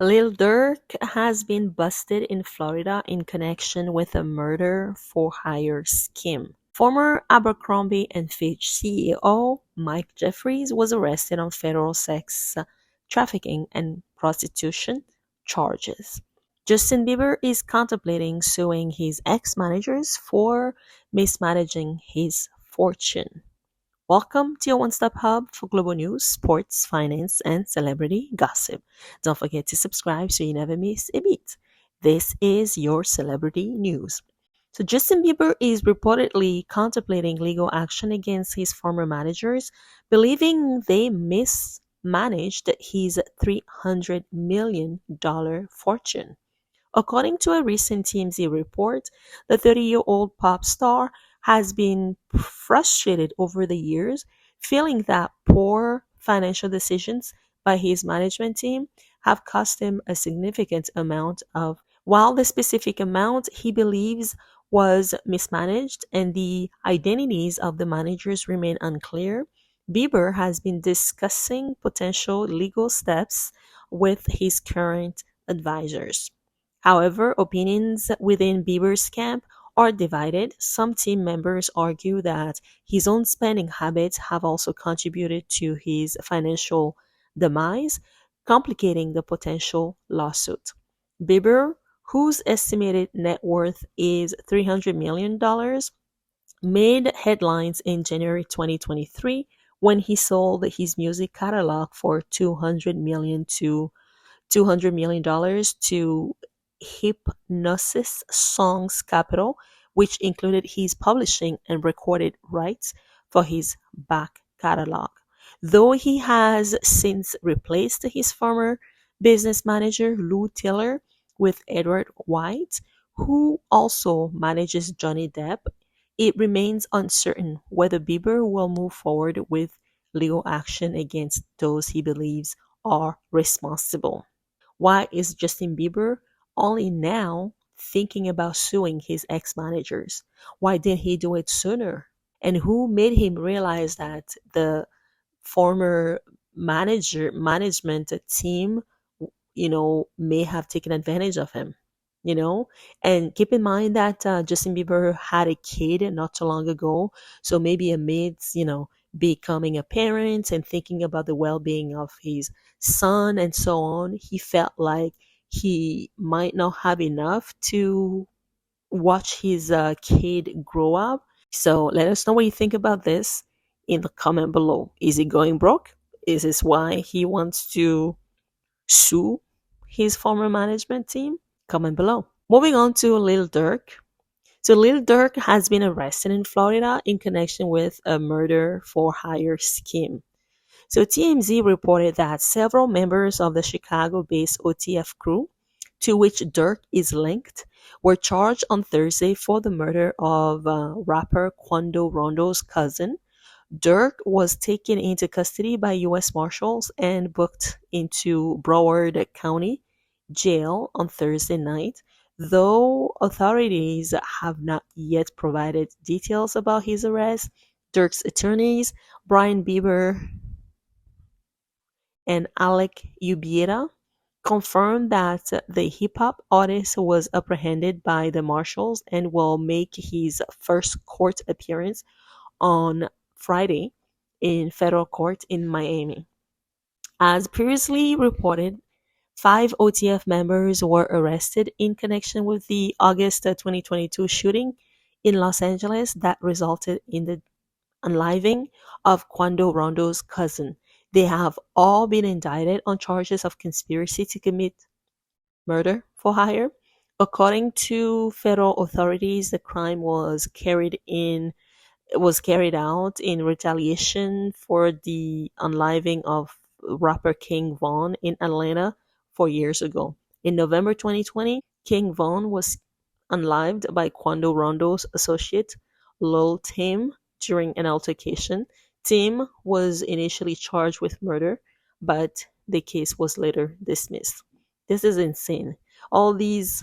Lil Durk has been busted in Florida in connection with a murder for hire scheme. Former Abercrombie and Fitch CEO Mike Jeffries was arrested on federal sex trafficking and prostitution charges. Justin Bieber is contemplating suing his ex-managers for mismanaging his fortune. Welcome to your one-stop hub for global news, sports, finance, and celebrity gossip. Don't forget to subscribe so you never miss a beat. This is your celebrity news. So Justin Bieber is reportedly contemplating legal action against his former managers, believing they mismanaged his $300 million fortune. According to a recent TMZ report, the 30-year-old pop star has been frustrated over the years, feeling that poor financial decisions by his management team have cost him a significant amount of, while the specific amount he believes was mismanaged and the identities of the managers remain unclear. Bieber has been discussing potential legal steps with his current advisors. However, opinions within Bieber's camp are divided. Some team members argue that his own spending habits have also contributed to his financial demise, complicating the potential lawsuit. Bieber, whose estimated net worth is $300 million, made headlines in January 2023 when he sold his music catalog for $200 million to Hypnosis Songs Capital, which included his publishing and recorded rights for his back catalog. Though he has since replaced his former business manager, Lou Tiller, with Edward White, who also manages Johnny Depp, it remains uncertain whether Bieber will move forward with legal action against those he believes are responsible. Why is Justin Bieber only now thinking about suing his ex managers? Why didn't he do it sooner? And who made him realize that the former management team, may have taken advantage of him? you know and keep in mind that Justin Bieber had a kid not too long ago, so maybe amidst becoming a parent and thinking about the well-being of his son and so on, he felt like he might not have enough to watch his kid grow up. So let us know what you think about this in the comment below. Is he going broke? Is this why he wants to sue his former management team? Comment below. Moving on to Lil Durk. So Lil Durk has been arrested in Florida in connection with a murder for hire scheme. So TMZ reported that several members of the Chicago-based OTF crew, to which Durk is linked, were charged on Thursday for the murder of rapper Quando Rondo's cousin. Durk was taken into custody by U.S. Marshals and booked into Broward County Jail on Thursday night, though authorities have not yet provided details about his arrest. Durk's attorneys, Brian Bieber and Alec Ubiera, confirmed that the hip-hop artist was apprehended by the marshals and will make his first court appearance on Friday in federal court in Miami. As previously reported, 5 OTF members were arrested in connection with the August 2022 shooting in Los Angeles that resulted in the unaliving of Quando Rondo's cousin. They have all been indicted on charges of conspiracy to commit murder for hire. According to federal authorities, the crime was carried out in retaliation for the unaliving of rapper King Von in Atlanta 4 years ago. In November 2020, King Von was unalived by Quando Rondo's associate, Lil Tim, during an altercation. Tim was initially charged with murder, but the case was later dismissed. This is insane. All these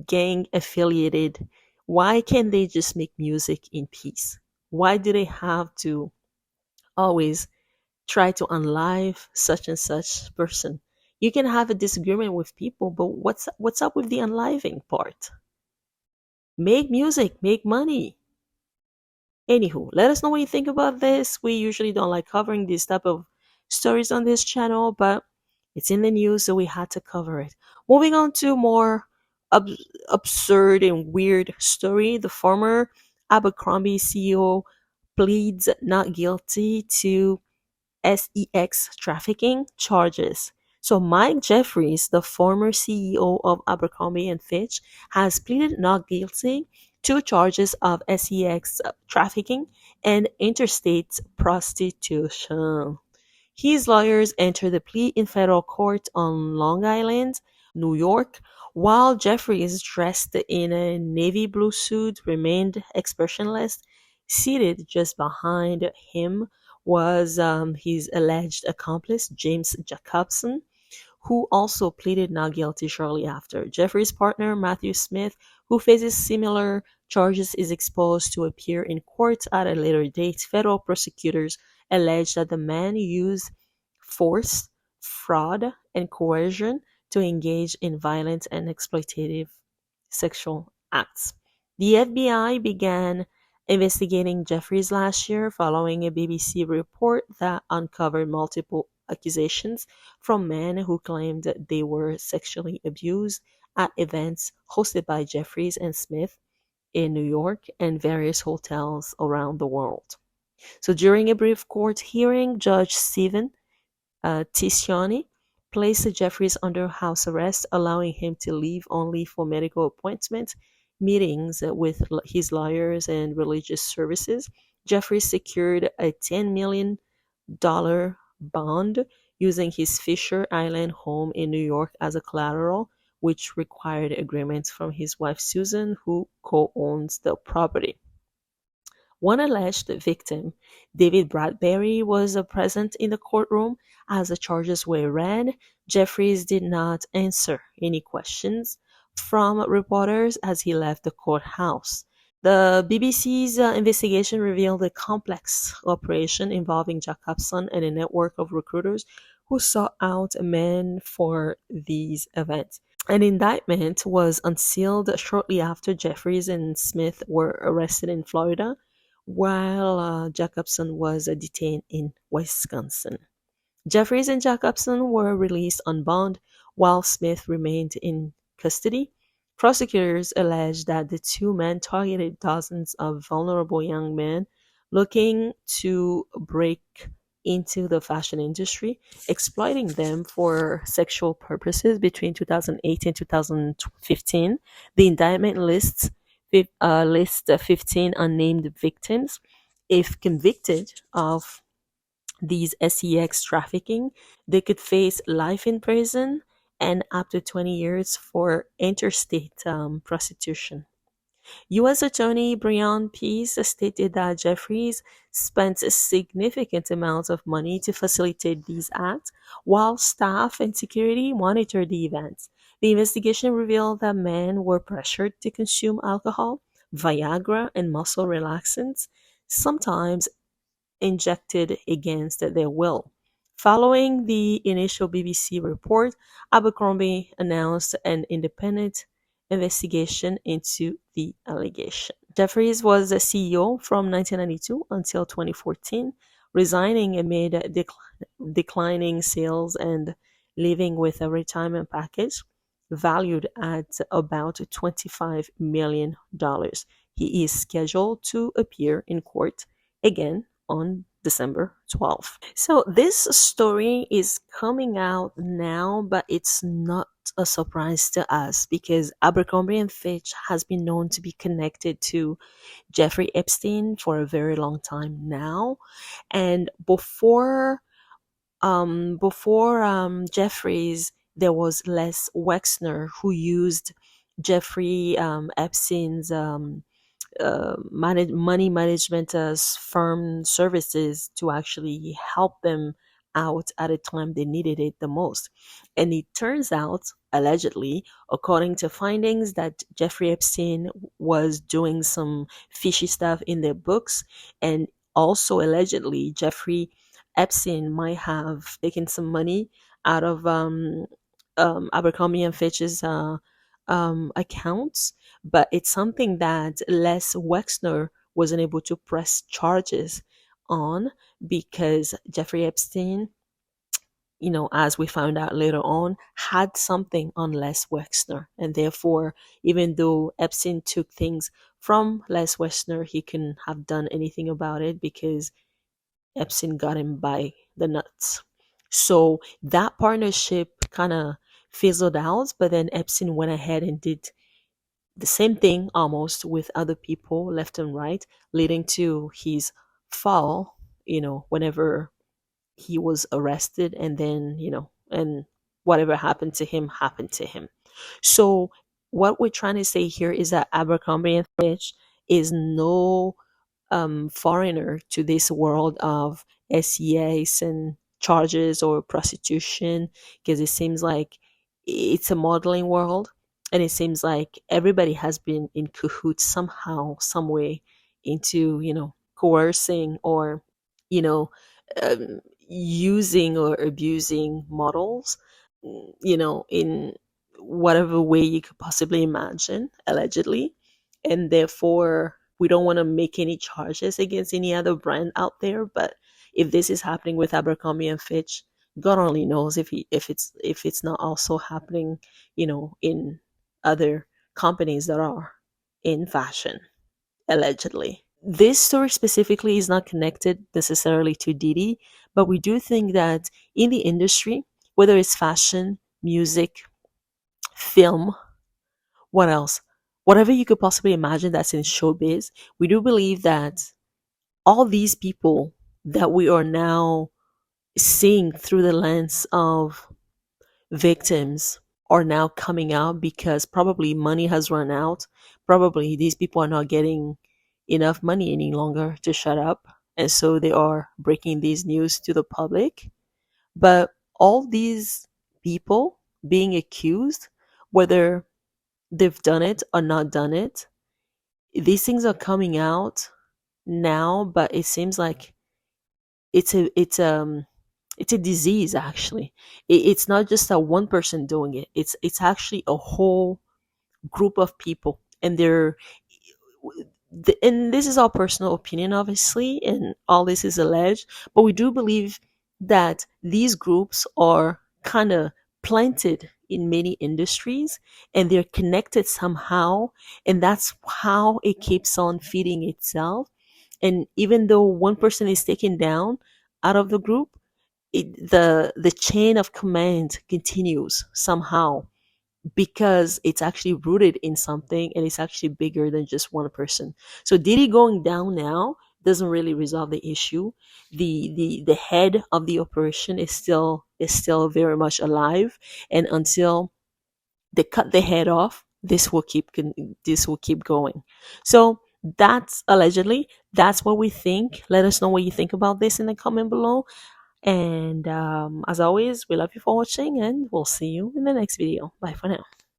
gang affiliated, why can't they just make music in peace? Why do they have to always try to unlive such and such person? You can have a disagreement with people, but what's up with the unliving part? Make music, make money. Anywho, let us know what you think about this. We usually don't like covering these type of stories on this channel, but it's in the news, so we had to cover it. Moving on to more ab- absurd and weird story. The former Abercrombie CEO pleads not guilty to sex trafficking charges. So Mike Jeffries, the former CEO of Abercrombie and Fitch, has pleaded not guilty to charges of sex trafficking and interstate prostitution. His lawyers entered the plea in federal court on Long Island, New York, while Jeffries, dressed in a navy blue suit, remained expressionless. Seated just behind him was his alleged accomplice, James Jacobson, who also pleaded not guilty shortly after. Jeffrey's partner, Matthew Smith, who faces similar charges, is exposed to appear in court at a later date. Federal prosecutors allege that the man used force, fraud, and coercion to engage in violent and exploitative sexual acts. The FBI began investigating Jeffries last year following a BBC report that uncovered multiple accusations from men who claimed that they were sexually abused at events hosted by Jeffries and Smith in New York and various hotels around the world. So during a brief court hearing, Judge Stephen Ticiani placed Jeffries under house arrest, allowing him to leave only for medical appointments, meetings with his lawyers, and religious services. Jeffries secured a $10 million bond using his Fisher Island home in New York as a collateral, which required agreements from his wife Susan, who co-owns the property. One alleged victim, David Bradbury, was present in the courtroom as the charges were read. Jeffries did not answer any questions from reporters as he left the courthouse. The BBC's investigation revealed a complex operation involving Jacobson and a network of recruiters who sought out men for these events. An indictment was unsealed shortly after Jeffries and Smith were arrested in Florida, while Jacobson was detained in Wisconsin. Jeffries and Jacobson were released on bond, while Smith remained in custody. Prosecutors alleged that the two men targeted dozens of vulnerable young men looking to break into the fashion industry, exploiting them for sexual purposes between 2008 and 2015. The indictment lists 15 unnamed victims. If convicted of these sex trafficking, they could face life in prison and up to 20 years for interstate prostitution. U.S. Attorney Brian Pease stated that Jeffries spent significant amounts of money to facilitate these acts, while staff and security monitored the events. The investigation revealed that men were pressured to consume alcohol, Viagra, and muscle relaxants, sometimes injected against their will. Following the initial BBC report, Abercrombie announced an independent investigation into the allegation. Jeffries was a CEO from 1992 until 2014, resigning amid declining sales and leaving with a retirement package valued at about $25 million. He is scheduled to appear in court again on December 12th. So this story is coming out now, but it's not a surprise to us because Abercrombie and Fitch has been known to be connected to Jeffrey Epstein for a very long time now. And before Jeffries, there was Les Wexner who used Jeffrey Epstein's money management firm services to actually help them out at a time they needed it the most. And it turns out, allegedly, according to findings, that Jeffrey Epstein was doing some fishy stuff in their books, and also allegedly Jeffrey Epstein might have taken some money out of Abercrombie and Fitch's accounts, but it's something that Les Wexner wasn't able to press charges on because Jeffrey Epstein, as we found out later on, had something on Les Wexner. And therefore, even though Epstein took things from Les Wexner, he couldn't have done anything about it because Epstein got him by the nuts. So that partnership kind of fizzled out, but then Epstein went ahead and did the same thing almost with other people left and right, leading to his fall, whenever he was arrested, and then, and whatever happened to him. So what we're trying to say here is that Abercrombie and Fitch is no foreigner to this world of SES and charges or prostitution, because it seems like it's a modeling world, and it seems like everybody has been in cahoots somehow, some way, into coercing or you know using or abusing models, in whatever way you could possibly imagine, allegedly. And therefore, we don't want to make any charges against any other brand out there. But if this is happening with Abercrombie and Fitch, God only knows if it's not also happening, in other companies that are in fashion, allegedly. This story specifically is not connected necessarily to Didi, but we do think that in the industry, whether it's fashion, music, film, what else? Whatever you could possibly imagine that's in showbiz, we do believe that all these people that we are now seeing through the lens of victims are now coming out because probably money has run out. Probably these people are not getting enough money any longer to shut up. And so they are breaking these news to the public. But all these people being accused, whether they've done it or not done it, these things are coming out now, but it seems like it's a disease actually. It's not just a one person doing it. It's actually a whole group of people, and and this is our personal opinion, obviously, and all this is alleged, but we do believe that these groups are kind of planted in many industries and they're connected somehow, and that's how it keeps on feeding itself. And even though one person is taken down out of the group, the chain of command continues somehow, because it's actually rooted in something and it's actually bigger than just one person. So Diddy going down now doesn't really resolve the issue. The head of the operation is still very much alive, and until they cut the head off, this will keep going. So that's allegedly, that's what we think. Let us know what you think about this in the comment below. And as always, we love you for watching, and we'll see you in the next video. Bye for now.